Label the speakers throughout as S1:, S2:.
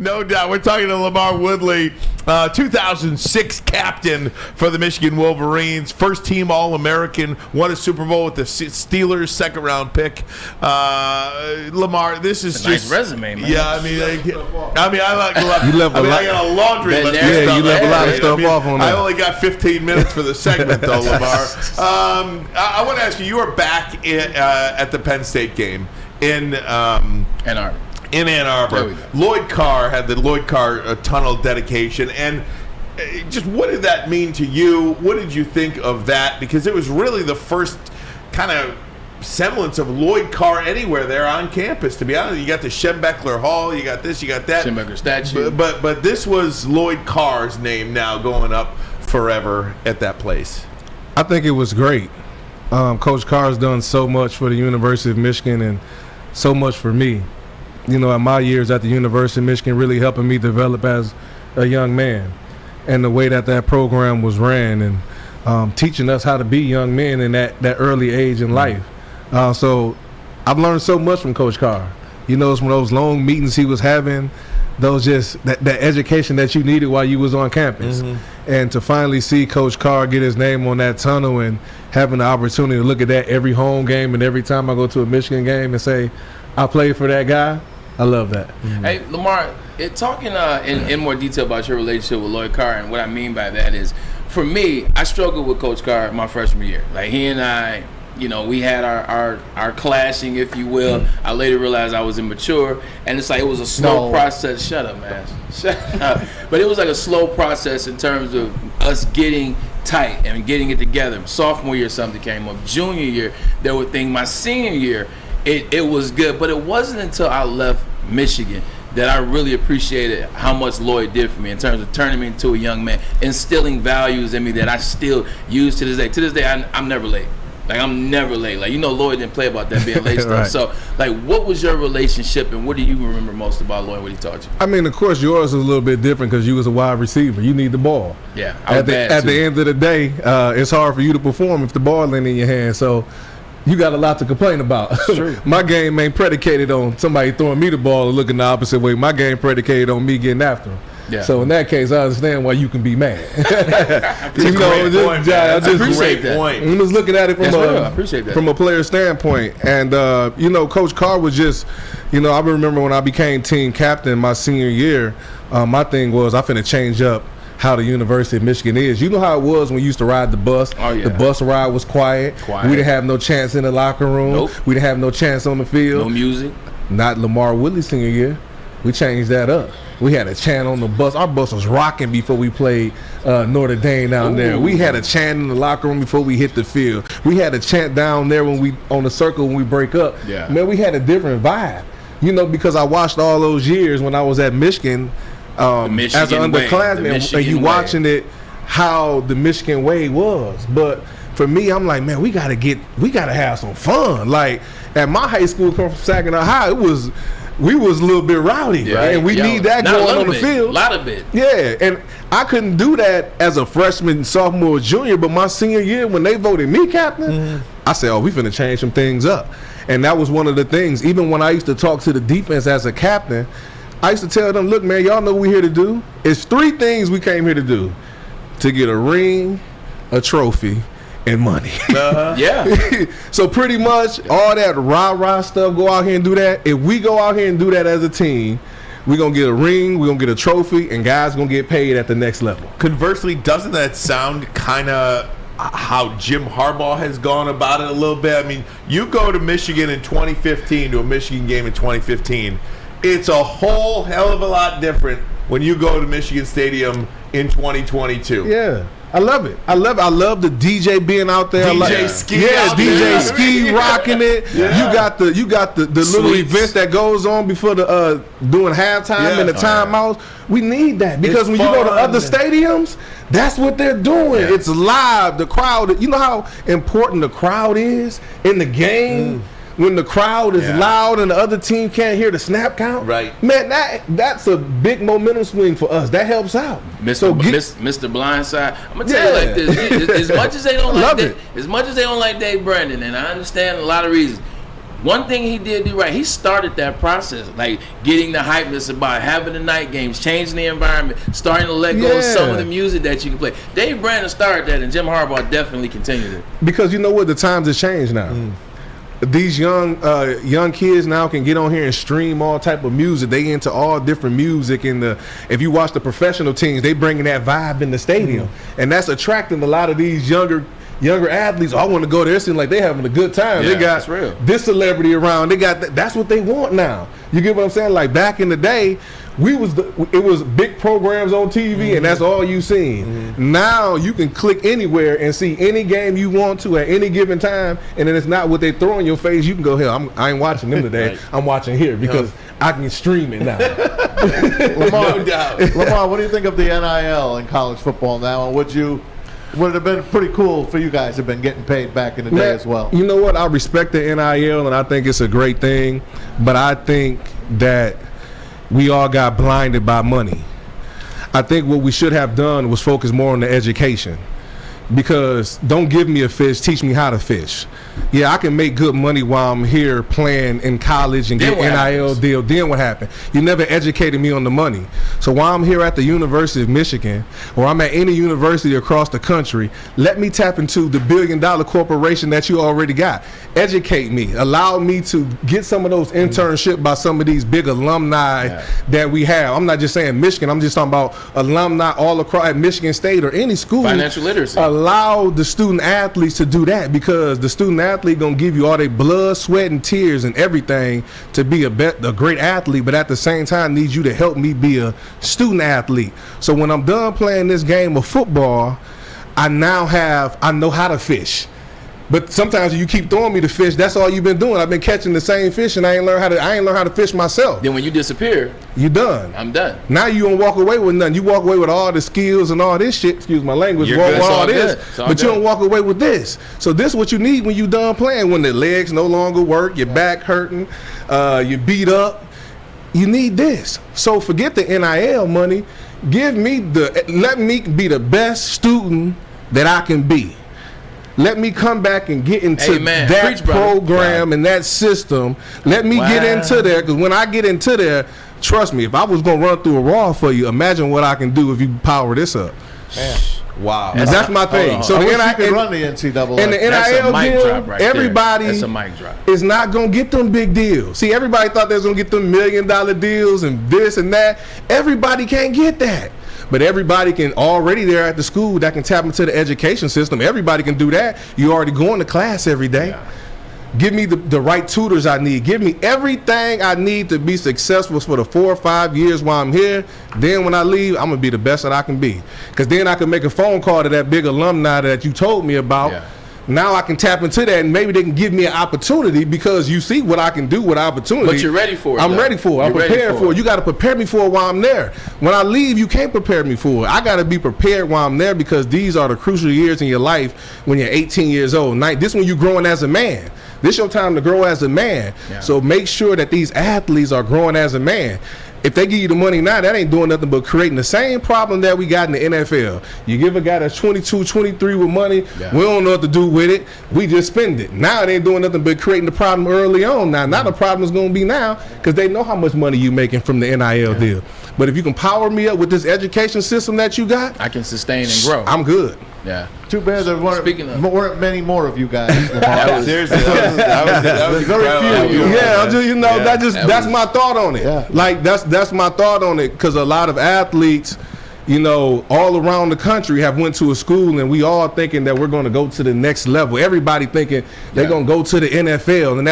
S1: No doubt. We're talking to LaMarr Woodley, 2006 captain for the Michigan Wolverines, first team All-American, won a Super Bowl with the Steelers, second-round pick. LaMarr, this is
S2: just nice resume, man.
S1: Yeah, I got a laundry list.
S3: Yeah, you left a lot of stuff off on that.
S1: I only got 15 minutes for the segment, though, LaMarr. I want to ask you, you were back at the Penn State game in
S2: Ann Arbor.
S1: In Ann Arbor. Lloyd Carr had the Lloyd Carr tunnel dedication. And just what did that mean to you? What did you think of that? Because it was really the first kind of semblance of Lloyd Carr anywhere there on campus, to be honest. You got the Schembechler Hall, you got this, you got that.
S2: Schembechler statue.
S1: But this was Lloyd Carr's name now going up forever at that place.
S3: I think it was great. Coach Carr's done so much for the University of Michigan and so much for me. You know, at my years at the University of Michigan, really helping me develop as a young man, and the way that program was ran, and teaching us how to be young men in that early age in life. So I've learned so much from Coach Carr. You know, it's from those long meetings he was having, those just that education that you needed while you was on campus. And to finally see Coach Carr get his name on that tunnel and having the opportunity to look at that every home game and every time I go to a Michigan game and say, I played for that guy, I love that.
S2: Hey, LaMarr, talking in more detail about your relationship with Lloyd Carr, and what I mean by that is, for me, I struggled with Coach Carr my freshman year. Like, he and I, you know, we had our clashing, if you will. I later realized I was immature, and it's like it was a slow process. Shut up, man. Shut up. But it was like a slow process in terms of us getting tight and getting it together. Sophomore year, something came up. Junior year, there were things. My senior year, it was good, but it wasn't until I left Michigan that I really appreciated how much Lloyd did for me in terms of turning me into a young man, instilling values in me that I still use to this day. To this day, I'm never late. Like, I'm never late. Like, you know, Lloyd didn't play about that being late stuff.
S3: Right.
S2: So, like, what was your relationship, and what do you remember most about Lloyd, what he taught you?
S3: I mean, of course, yours is a little bit different because you was a wide receiver. You need the ball.
S2: Yeah,
S3: at the end of the day, it's hard for you to perform if the ball ain't in your hand. So you got a lot to complain about.
S2: True.
S3: My game ain't predicated on somebody throwing me the ball or looking the opposite way. My game predicated on me getting after him.
S2: Yeah.
S3: So in that case, I understand why you can be mad.
S1: I appreciate that.
S3: I'm just looking at it from a player standpoint. And, you know, Coach Carr was just, you know, I remember when I became team captain my senior year, my thing was I finna change up how the University of Michigan is. You know how it was when you used to ride the bus?
S2: Oh, yeah.
S3: The bus ride was quiet. We didn't have no chance in the locker room.
S2: Nope.
S3: We didn't have no chance on the field.
S2: No music.
S3: Not LaMarr Woodley senior year. We changed that up. We had a chant on the bus. Our bus was rocking before we played Notre Dame down there. We had a chant in the locker room before we hit the field. We had a chant down there when we on the circle when we break up.
S2: Yeah.
S3: Man, we had a different vibe. You know, because I watched all those years when I was at Michigan, as an underclassman, and you watching it how the Michigan way was. But for me, I'm like, man, we gotta have some fun. Like at my high school, come from Saginaw High, we was a little bit rowdy, right? And we need that going on the field.
S2: A lot of it.
S3: Yeah, and I couldn't do that as a freshman, sophomore, junior, but my senior year when they voted me captain, I said, oh, we finna change some things up. And that was one of the things. Even when I used to talk to the defense as a captain, I used to tell them, look, man, y'all know what we're here to do? It's 3 things we came here to do. To get a ring, a trophy, and money.
S2: Yeah.
S3: So pretty much all that rah-rah stuff, go out here and do that. If we go out here and do that as a team, we're going to get a ring, we're going to get a trophy, and guys going to get paid at the next level.
S1: Conversely, doesn't that sound kind of how Jim Harbaugh has gone about it a little bit? I mean, you go to Michigan in 2015, to a Michigan game in 2015. It's a whole hell of a lot different when you go to Michigan Stadium in 2022.
S3: Yeah. I love it. I love the DJ being out there.
S1: DJ Ski.
S3: Yeah, DJ Ski rocking it. Yeah. You got the little events that goes on before the doing halftime and the timeouts. We need that because when you go to other stadiums, that's what they're doing. Yeah. It's live. The crowd. You know how important the crowd is in the game. When the crowd is loud and the other team can't hear the snap count,
S1: right?
S3: Man, that's a big momentum swing for us. That helps out.
S2: Mr. Blindside. I'm gonna tell you like this: as much as they don't like Dave, as much as they don't like Dave Brandon, and I understand a lot of reasons. One thing he did do right, he started that process, like getting the hypeness about having the night games, changing the environment, starting to let go of some of the music that you can play. Dave Brandon started that, and Jim Harbaugh definitely continued it. Because
S3: you know what, the times have changed now. These young kids now can get on here and stream all type of music. They into all different music, and if you watch the professional teams, they bringing that vibe in the stadium, and that's attracting a lot of these younger athletes. I want to go there. It seems like they having a good time. They got this celebrity around. They got that's what they want now. You get what I'm saying? Like back in the day, it was big programs on TV, and that's all you seen. Now you can click anywhere and see any game you want to at any given time, and then it's not what they throw in your face. You can go, hell, I ain't watching them today. Right. I'm watching here because I can stream it now.
S4: LaMarr, no doubt. LaMarr, what do you think of the NIL in college football now? And would it have been pretty cool for you guys to have been getting paid back in the day as well?
S3: You know what? I respect the NIL, and I think it's a great thing, but I think that we all got blinded by money. I think what we should have done was focus more on the education, because don't give me a fish, teach me how to fish. Yeah, I can make good money while I'm here playing in college and get NIL deal. Then what happened? You never educated me on the money. So while I'm here at the University of Michigan, or I'm at any university across the country, let me tap into the billion-dollar corporation that you already got. Educate me. Allow me to get some of those internships by some of these big alumni that we have. I'm not just saying Michigan. I'm just talking about alumni all across at Michigan State or any school.
S2: Financial literacy.
S3: Allow the student athletes to do that, because the student athlete gonna give you all their blood, sweat, and tears and everything to be a great athlete, but at the same time needs you to help me be a student athlete. So when I'm done playing this game of football, I know how to fish. But sometimes you keep throwing me the fish, that's all you've been doing. I've been catching the same fish, and I ain't learned how to fish myself.
S2: Then when you disappear,
S3: you done.
S2: I'm done.
S3: Now you don't walk away with nothing. You walk away with all the skills and all this shit. Excuse my language.
S2: You're good.
S3: All this, but you don't walk away with this. So this is what you need when you done playing. When the legs no longer work, your back hurting, you beat up. You need this. So forget the NIL money. Let me be the best student that I can be. Let me come back and get into that program and that system. Let me get into there, because when I get into there, trust me, if I was going to run through a wall for you, imagine what I can do if you power this up.
S4: Man.
S1: Wow.
S3: And that's my thing.
S4: So you can run the NCAA.
S3: And the NIL deal, everybody is not going to get them big deals. See, everybody thought they was going to get them $1 million deals and this and that. Everybody can't get that. But everybody can already there at the school that can tap into the education system. Everybody can do that. You already going to class every day. Yeah. Give me the right tutors I need. Give me everything I need to be successful for the 4 or 5 years while I'm here. Then when I leave, I'm going to be the best that I can be. Because then I can make a phone call to that big alumni that you told me about. Yeah. Now I can tap into that, and maybe they can give me an opportunity, because you see what I can do with opportunity.
S2: But you're ready for it.
S3: I'm ready for it. I'm prepared for it. You got to prepare me for it while I'm there. When I leave, you can't prepare me for it. I got to be prepared while I'm there, because these are the crucial years in your life when you're 18 years old. This is when you're growing as a man. This is your time to grow as a man. Yeah. So make sure that these athletes are growing as a man. If they give you the money now, that ain't doing nothing but creating the same problem that we got in the NFL. You give a guy that's 22, 23 with money, we don't know what to do with it. We just spend it. Now it ain't doing nothing but creating the problem early on. Now the problem is going to be now, because they know how much money you making from the NIL deal. But if you can power me up with this education system that you got,
S2: I can sustain and grow.
S3: I'm good.
S2: Yeah.
S4: Too bad there weren't many more of you guys.
S1: That was very few.
S3: Yeah, that's my thought on it. Yeah. Like that's my thought on it, because a lot of athletes, all around the country have went to a school, and we all thinking that we're going to go to the next level. Everybody thinking they're going to go to the NFL, and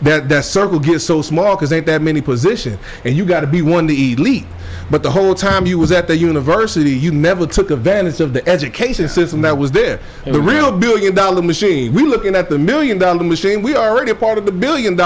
S3: that circle gets so small because ain't that many positions, and you got to be one of the elite. But the whole time you was at the university, you never took advantage of the education system that was there. The real $1 billion machine. We looking at the $1 million machine. We are already a part of the $1 billion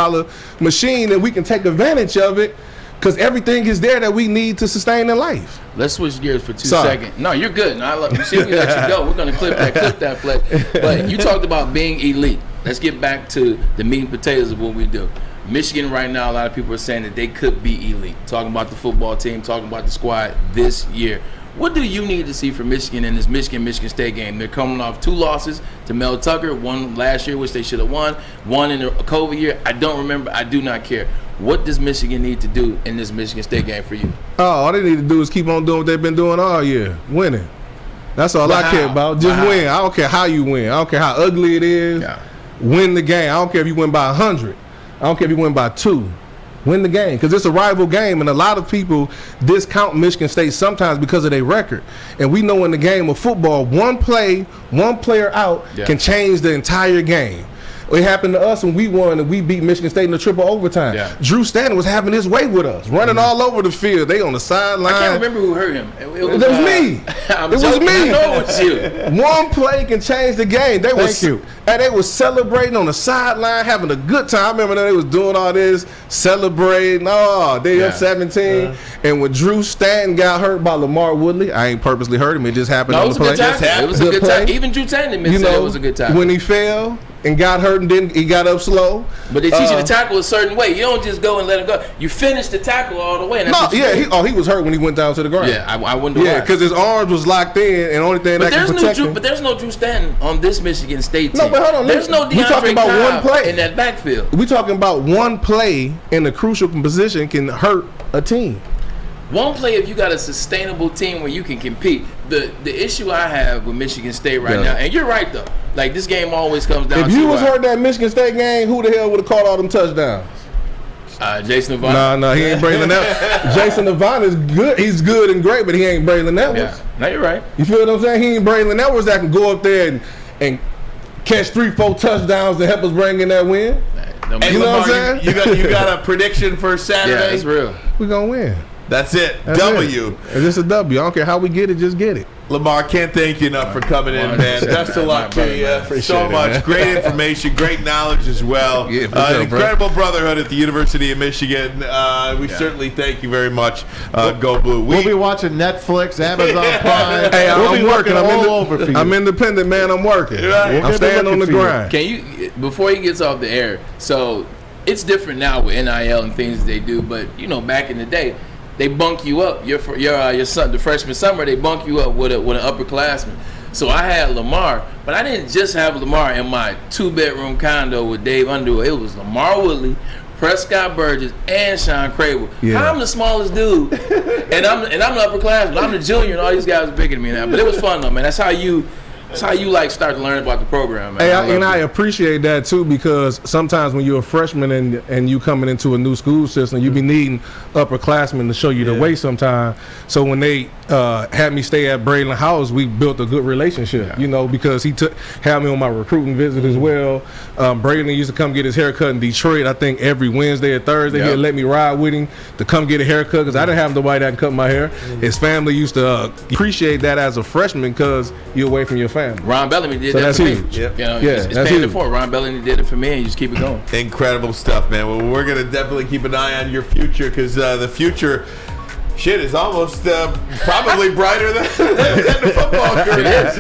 S3: machine, and we can take advantage of it, because everything is there that we need to sustain in life.
S2: Let's switch gears for 2 seconds. No, you're good. You see, we let you go. We're going to clip that flex. But you talked about being elite. Let's get back to the meat and potatoes of what we do. Michigan right now, a lot of people are saying that they could be elite. Talking about the football team, talking about the squad this year. What do you need to see from Michigan in this Michigan State game? They're coming off 2 losses to Mel Tucker, one last year, which they should have won, one in a COVID year. I don't remember. I do not care. What does Michigan need to do in this Michigan State game for you?
S3: Oh, all they need to do is keep on doing what they've been doing all year, winning. That's all I care about. Just win. I don't care how you win. I don't care how ugly it is.
S2: Yeah.
S3: Win the game. I don't care if you win by 100. I don't care if you win by 2. Win the game, because it's a rival game, and a lot of people discount Michigan State sometimes because of their record. And we know in the game of football, one play, one player out can change the entire game. It happened to us when we won and we beat Michigan State in the triple overtime. Yeah. Drew Stanton was having his way with us, running all over the field. They on the sideline.
S2: I can't remember who hurt him. It was
S3: me.
S2: It
S3: was me.
S2: I know it was you.
S3: One play can change the game. They was celebrating on the sideline, having a good time. I remember they was doing all this, celebrating. Oh, they up 17. And when Drew Stanton got hurt by LaMarr Woodley, I ain't purposely hurt him. It just happened on the play.
S2: It was a good time. Even Drew Stanton admitted it was a good time.
S3: When he fell and got hurt and then he got up slow.
S2: But they teach you to tackle a certain way. You don't just go and let him go. You finish the tackle all the way. And that's
S3: he was hurt when he went down to the ground.
S2: Yeah, I wonder why.
S3: Yeah, because his arms was locked in, and the only thing that can protect him.
S2: But there's no Drew Stanton on this Michigan State team.
S3: No, but hold on.
S2: There's no DeAndre Cobb in that backfield.
S3: We talking about one play in a crucial position can hurt a team.
S2: One play if you got a sustainable team where you can compete. The issue I have with Michigan State right now, and you're right though, like this game always comes down to.
S3: If you was hurt that Michigan State game, who the hell would have caught all them touchdowns?
S2: Jason Avant.
S3: No, he ain't Braylon Edwards. Jason Avant is good. He's good and great, but he ain't Braylon Edwards.
S2: Yeah. No, you're right.
S3: You feel what I'm saying? He ain't Braylon Edwards that can go up there and catch 3-4 touchdowns to help us bring in that win.
S1: And
S3: you know what I'm saying?
S1: You got a prediction for Saturday?
S2: Yeah, it's real.
S3: We're going to win.
S1: That's it.
S3: That's
S1: W.
S3: It's just a W. I don't care how we get it, just get it.
S1: LaMarr, can't thank you enough for coming in, man. Best of luck to you. So much. Great information, great knowledge as well.
S3: Yeah, sure,
S1: incredible brotherhood at the University of Michigan. We certainly thank you very much. Go Blue.
S4: We'll be watching Netflix, Amazon Prime.
S3: Hey,
S4: I'm working all over for you.
S3: I'm independent, man. I'm working.
S1: Right.
S3: I'm staying on the grind.
S2: Can you, before he gets off the air, so it's different now with NIL and things that they do, but you know, back in the day, they bunk you up. Your son, the freshman summer, they bunk you up with an upperclassman. So I had LaMarr, but I didn't just have LaMarr in my 2-bedroom condo with Dave Underwood. It was LaMarr Woodley, Prescott Burgess, and Sean Crable. Yeah. I'm the smallest dude, and I'm the upperclassman. I'm the junior, and all these guys are bigger than me now. But it was fun though, man. That's how you like start to learn about the program, man.
S3: Hey, I appreciate that too, because sometimes when you're a freshman and you coming into a new school system, you be needing upperclassmen to show you the way sometimes. So when they had me stay at Braylon House, we built a good relationship, you know, because he had me on my recruiting visit as well. Braylon used to come get his haircut in Detroit, I think every Wednesday or Thursday. He'd let me ride with him to come get a haircut because I didn't have nobody that could cut my hair. His family used to appreciate that as a freshman because you're away from your family.
S2: Ron Bellamy did that for me.
S1: Yep.
S2: You know, it's paying it forward. Ron Bellamy did it for me, and you just keep it going.
S1: Incredible stuff, man. Well, we're going to definitely keep an eye on your future because the future, shit, is almost probably brighter than the football career.
S2: It is.